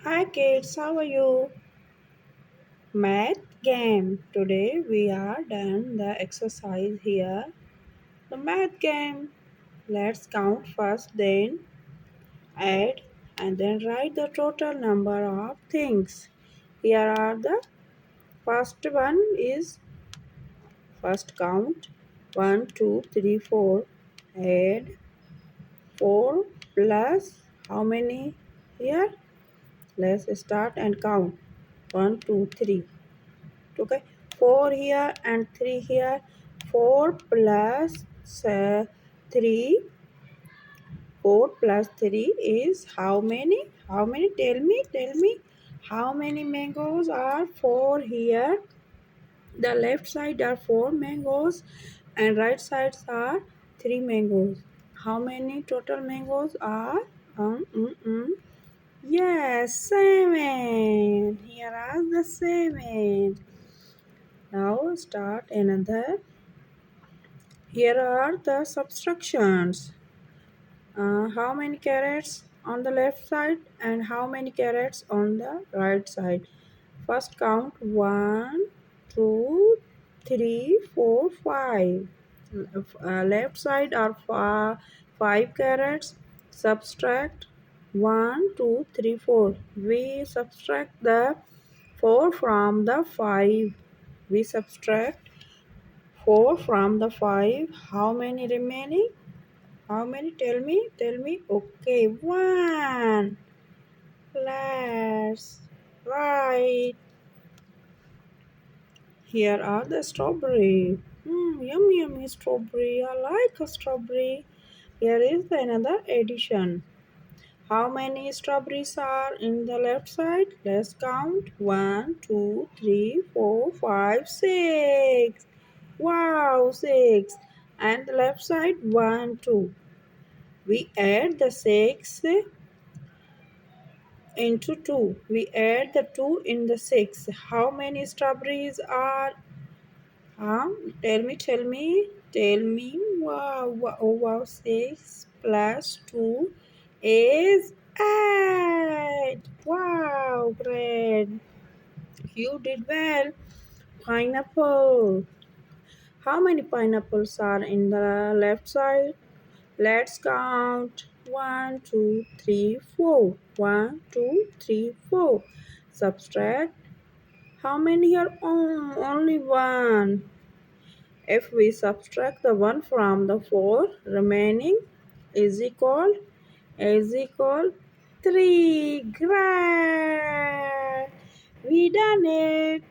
Hi kids, how are you? Math game. Today we are done the exercise here. The math game. Let's count first, then add, and then write the total number of things. Here are the first one is first count 1, 2, 3, 4. Add 4 plus how many here? Let's start and count 1, 2, 3. Okay, 4 here and 3 here. 4 plus 3, 4 plus 3 is how many? Tell me how many mangoes are 4 here. The left side are 4 mangoes and right sides are 3 mangoes. How many total mangoes are? um, mm, mm. Yes, 7. Here are the 7. Now start another. Here are the subtractions. How many carrots on the left side and how many carrots on the right side? First count 1, 2, 3, 4, 5. Left side are 5 carrots. Subtract 1, 2, 3, 4. We subtract the 4 from the 5. We subtract 4 from the 5. How many remaining? How many? Tell me. Okay, 1. Let's write. Here are the strawberry. Yummy, yummy strawberry. I like a strawberry. Here is the another addition. How many strawberries are in the left side? Let's count. 1, 2, 3, 4, 5, 6. Wow, 6. And the left side 1, 2. We add the 6 into 2. We add the 2 in the 6. How many strawberries are? Tell me. Wow, wow, oh, wow. 6 plus 2 is 8. Wow, great. You did well. Pineapple. How many pineapples are in the left side? Let's count. 1, 2, 3, 4. 1, 2, 3, 4. Subtract. How many here? Oh, only one. If we subtract the 1 from the 4, remaining is equal 3. Great. We done it.